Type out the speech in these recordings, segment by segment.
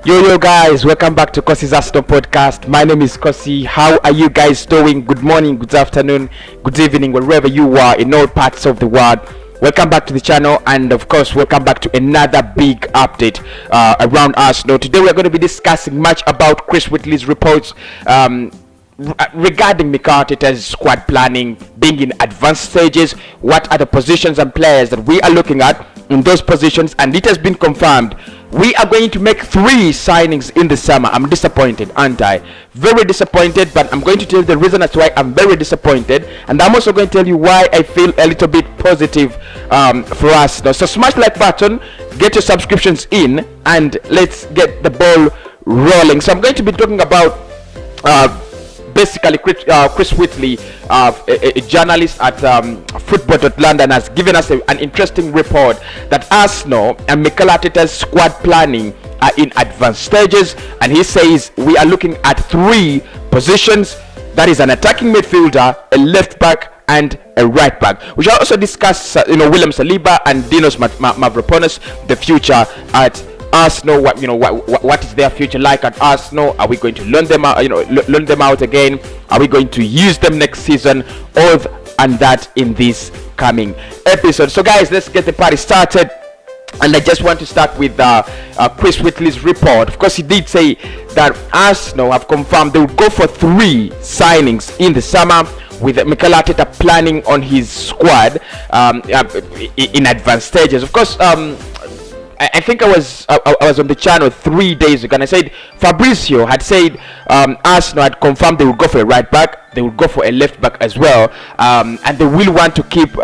Yo guys, welcome back to Kosi's Arsenal podcast. My name is Kosi. How are you guys doing? Good morning, good afternoon, good evening, wherever you are in all parts of the world. Welcome back to the channel, and of course welcome back to another big update around Arsenal. Today we're going to be discussing much about Chris Whitley's reports regarding Mikel Arteta's squad planning being in advanced stages. What are the positions and players that we are looking at in those positions? And it has been confirmed we are going to make 3 signings in the summer. I'm disappointed, aren't I? Very disappointed, but I'm going to tell you the reason as why I'm very disappointed, and I'm also going to tell you why I feel a little bit positive for us now. So smash like button, get your subscriptions in, and let's get the ball rolling. So I'm going to be talking about basically Chris Whitley, a journalist at football.london, has given us an interesting report that Arsenal and Mikel Arteta's squad planning are in advanced stages, and he says we are looking at 3 positions. That is an attacking midfielder, a left back, and a right back. We shall also discuss William Saliba and Dinos Mavropanos, the future at Arsenal. What is their future like at Arsenal? Are we going to loan them out? Loan them out again? Are we going to use them next season? All and that in this coming episode. So guys, let's get the party started. And I just want to start with Chris Whitley's report. Of course, he did say that Arsenal have confirmed they will go for 3 signings in the summer, with Mikel Arteta planning on his squad in advanced stages. Of course, I think I was on the channel 3 days ago, and I said Fabrizio had said Arsenal had confirmed they will go for a right back, they will go for a left back as well, and they will want to keep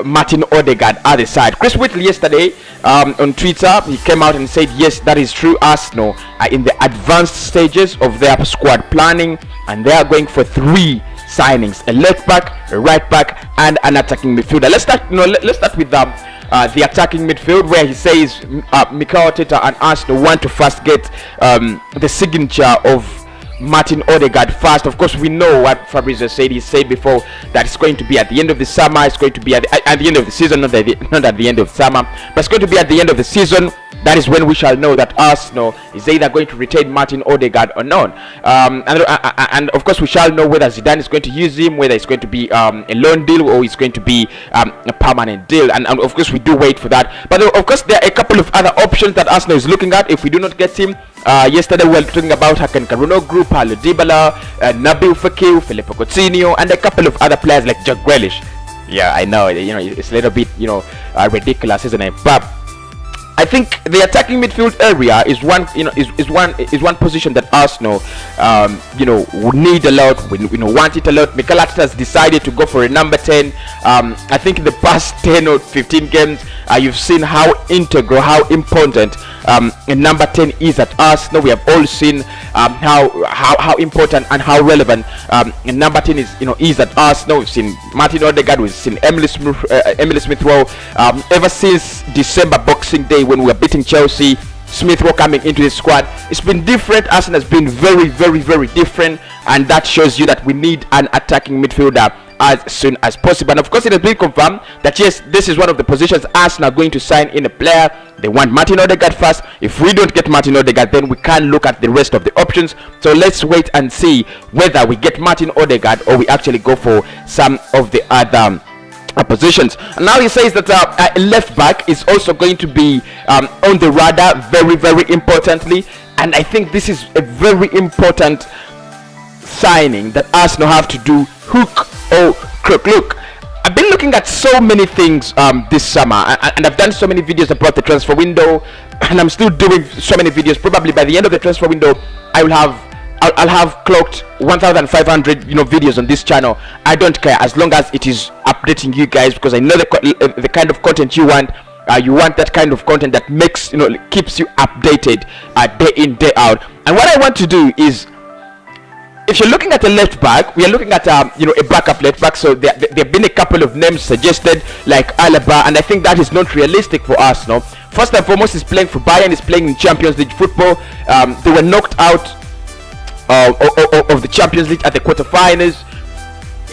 Martin Odegaard at the side. Chris Whitley yesterday on Twitter, he came out and said yes, that is true. Arsenal are in the advanced stages of their squad planning, and they are going for 3 signings: a left back, a right back, and an attacking midfielder. Let's start with the attacking midfield, where he says Mikel Arteta and Arsenal want to first get the signature of Martin Odegaard first. Of course, we know what Fabrizio said. He said before that it's going to be at the end of the summer. It's going to be at the end of the season, not at the end of summer, but it's going to be at the end of the season. That is when we shall know that Arsenal is either going to retain Martin Odegaard or not. And of course, we shall know whether Zidane is going to use him, whether it's going to be a loan deal or it's going to be a permanent deal. And of course, we do wait for that. But of course, there are a couple of other options that Arsenal is looking at if we do not get him. Yesterday we were talking about Hakan Karuno Group, Paulo Dybala, Nabil, Fekir, Filippo Coutinho, and a couple of other players like Jack Grealish. Yeah, I know, it's a little bit ridiculous, isn't it? But I think the attacking midfield area is one position that Arsenal would need a lot. We want it a lot. Mikel Arteta has decided to go for a number 10. I think in the past 10 or 15 games, you've seen how integral, how important a number 10 is at Arsenal. We have all seen how important and how relevant a number 10 is at Arsenal. We've seen Martin Odegaard, we've seen Emile Smith Rowe ever since December Boxing Day when we were beating Chelsea. Smith Rowe coming into the squad, it's been different. Arsenal has been very, very, very different, and that shows you that we need an attacking midfielder as soon as possible. And of course, it has been confirmed that yes, this is one of the positions Arsenal are going to sign in a player. They want Martin Odegaard first. If we don't get Martin Odegaard, then we can look at the rest of the options. So let's wait and see whether we get Martin Odegaard or we actually go for some of the other positions. And now he says that left back is also going to be on the radar, very, very importantly. And I think this is a very important signing that Arsenal have to do, hook or crook. Look, I've been looking at so many things this summer, and I've done so many videos about the transfer window, and I'm still doing so many videos. Probably by the end of the transfer window, I'll have clocked 1,500 videos on this channel. I don't care, as long as it is updating you guys, because I know the kind of content you want. You want that kind of content that makes keeps you updated day in, day out. And what I want to do is, if you're looking at a left back, we are looking at a backup left back. So there have been a couple of names suggested, like Saliba, and I think that is not realistic for Arsenal. First and foremost, he's playing for Bayern. He's playing in Champions League football. They were knocked out of the Champions League at the quarterfinals.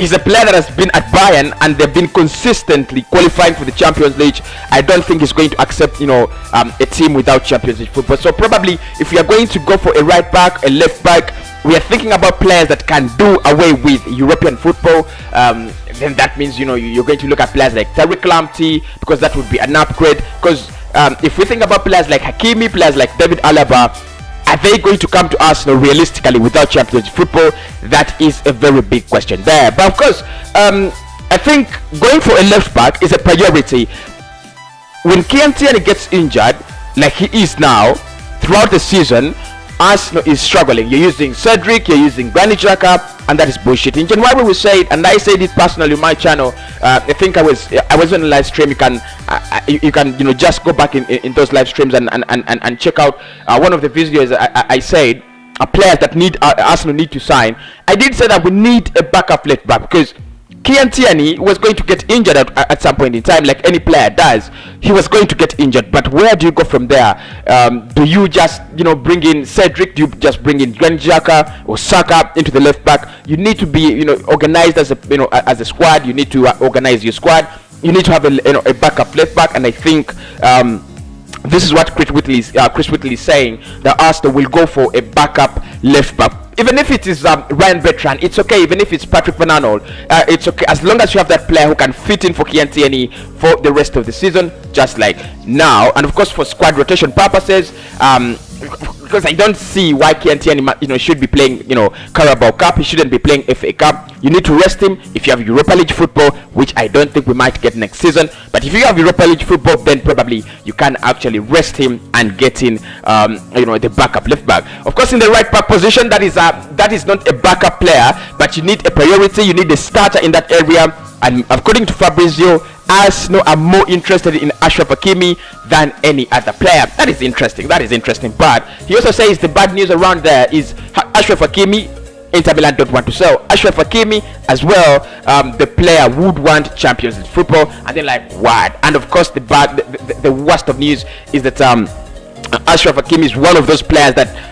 he's a player that has been at Bayern and they've been consistently qualifying for the Champions League. I don't think he's going to accept, a team without Champions League football. So probably if we are going to go for a right back, a left back, we are thinking about players that can do away with European football. Then that means, you're going to look at players like Tariq Lamptey, because that would be an upgrade. Because if we think about players like Hakimi, players like David Alaba, are they going to come to Arsenal realistically without Champions League football? That is a very big question there. But of course, I think going for a left back is a priority. When Tierney gets injured, like he is now, throughout the season, Arsenal is struggling. You're using Cedric, you're using Granit Xhaka, and that is bullshit. In January we said, and I said it personally on my channel. I think I was on a live stream. You can just go back in those live streams and check out one of the videos. I said players that Arsenal need to sign. I did say that we need a backup left back, because Kieran Tierney was going to get injured at some point in time, like any player does. He was going to get injured, but where do you go from there? Do you just bring in Cedric? Do you just bring in Granit Xhaka or Saka into the left back? You need to be organized as a squad. You need to organize your squad. You need to have a backup left back, and I think this is what Chris Whitley is saying, that Arsenal will go for a backup left back. Even if it is Ryan Bertrand, it's okay. Even if it's Patrick Van Aanholt, it's okay, as long as you have that player who can fit in for Kieran Tierney for the rest of the season, just like now. And of course, for squad rotation purposes, because I don't see why Kieran Tierney should be playing Carabao Cup. He shouldn't be playing FA Cup. You need to rest him if you have Europa League football, which I don't think we might get next season. But if you have Europa League football, then probably you can actually rest him and get in the backup left back. Of course, in the right back position, that is not a backup player, but you need a priority. You need a starter in that area. And according to Fabrizio, Arsenal are more interested in Achraf Hakimi than any other player. That is interesting. But he also says the bad news around there is Achraf Hakimi, Inter Milan don't want to sell. Achraf Hakimi as well, the player would want Champions League football. And they're like, what? And of course, the worst of news is that Achraf Hakimi is one of those players that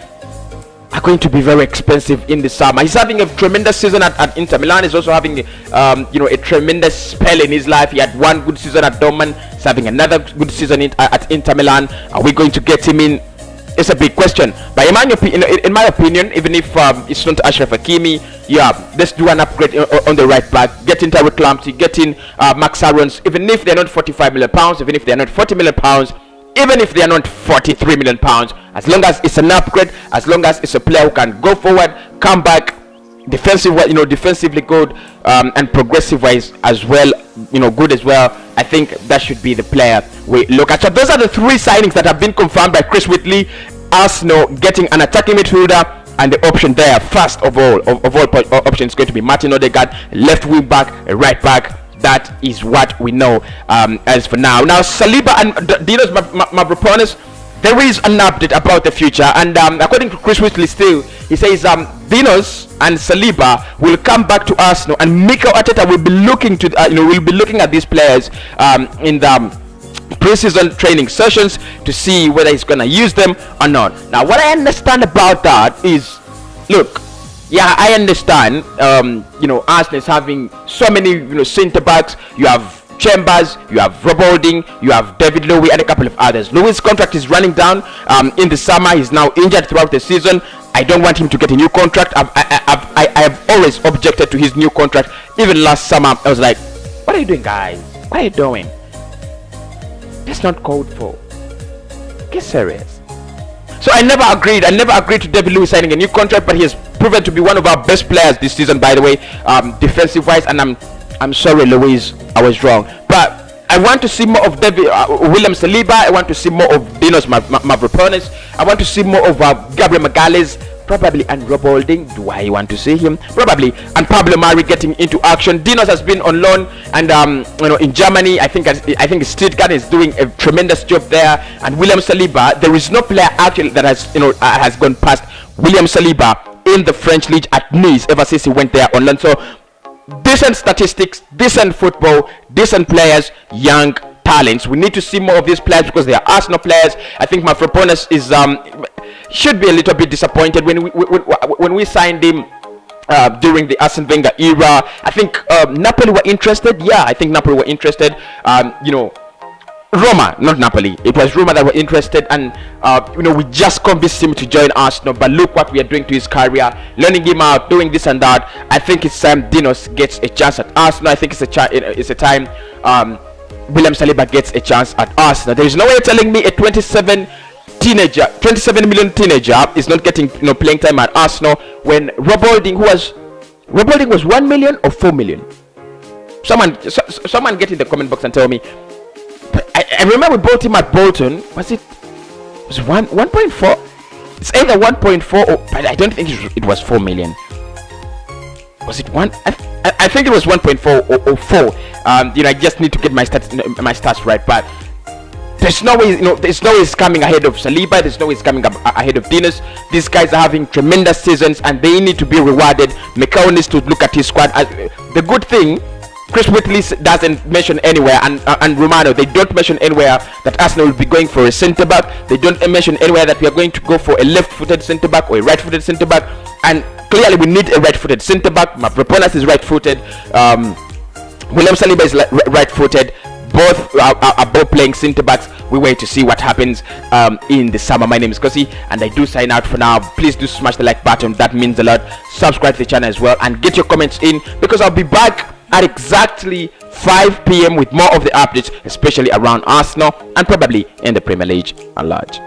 are going to be very expensive in the summer. He's having a tremendous season at Inter Milan. He's also having a tremendous spell in his life. He had one good season at Dortmund. He's having another good season at Inter Milan. Are we going to get him in? It's a big question. But in my opinion, even if it's not Achraf Hakimi, let's do an upgrade on the right back. Get in Tariq Lamptey, get in Max Aarons. Even if they're not £45 million, even if they're not £40 million, even if they are not £43 million, as long as it's an upgrade, as long as it's a player who can go forward, come back, defensively good, and progressive wise as well, good as well. I think that should be the player we look at. So those are the three signings that have been confirmed by Chris Whitley. Arsenal getting an attacking midfielder, and the option there, first of all options, is going to be Martin Odegaard, left wing back, a right back. That is what we know as for now. Now, Saliba and Dino's Mavropanos, there is an update about the future, and according to Chris Whitley, still he says Dinos and Saliba will come back to Arsenal, and Mikel Arteta will be looking at these players in the pre-season training sessions to see whether he's gonna use them or not. Now, what I understand about that is, look. Yeah, I understand. Arsenal is having so many, centre backs. You have Chambers, you have Rob Holding, you have David Louis, and a couple of others. Louis' contract is running down in the summer. He's now injured throughout the season. I don't want him to get a new contract. I have always objected to his new contract. Even last summer, I was like, "What are you doing, guys? What are you doing? That's not called for. Get serious." So I never agreed to David Louis signing a new contract, but he has proven to be one of our best players this season, by the way, defensive wise. And I'm sorry, Louis, I was wrong. But I want to see more of William Saliba. I want to see more of Dinos Mavropanos. I want to see more of Gabriel Magalhaes, probably, and Rob Holding. Do I want to see him? Probably. And Pablo Mari getting into action. Dinos has been on loan, and in Germany, I think Stuttgart is doing a tremendous job there. And William Saliba, there is no player actually that has gone past William Saliba in the French league at Nice ever since he went there on loan. So decent statistics, decent football, decent players, young talents. We need to see more of these players because they are Arsenal players. I think Mavropanos is should be a little bit disappointed when we signed him. during the Arsene Wenger era. I think Napoli were interested. Yeah, I think Napoli were interested. Roma, not Napoli. It was Roma that were interested, and we just convinced him to join Arsenal. But look what we are doing to his career, learning him out, doing this and that. I think it's time Dinos gets a chance at Arsenal. I think it's a time William Saliba gets a chance at Arsenal. There is no way telling me a 27 million teenager is not getting playing time at Arsenal when Rob Holding was 1 million or 4 million. Someone get in the comment box and tell me. I remember we bought him at Bolton. Was it 1.4? It's either 1.4 or, but I don't think it was 4 million. Was it one? I think it was 1.4 or 4. I just need to get my stats right. But there's no way, there's no way it's coming ahead of Saliba. There's no way it's coming ahead of Dinos. These guys are having tremendous seasons and they need to be rewarded. Mikel needs to look at his squad. The good thing, Chris Whitley doesn't mention anywhere, and Romano, they don't mention anywhere that Arsenal will be going for a centre back. They don't mention anywhere that we are going to go for a left-footed centre back or a right-footed centre back. And clearly, we need a right-footed centre back. Mavropanos is right-footed. William Saliba is right-footed. Both are both playing centre backs. We wait to see what happens in the summer. My name is Kosi, and I do sign out for now. Please do smash the like button. That means a lot. Subscribe to the channel as well, and get your comments in, because I'll be back at exactly 5 p.m. with more of the updates, especially around Arsenal and probably in the Premier League at large.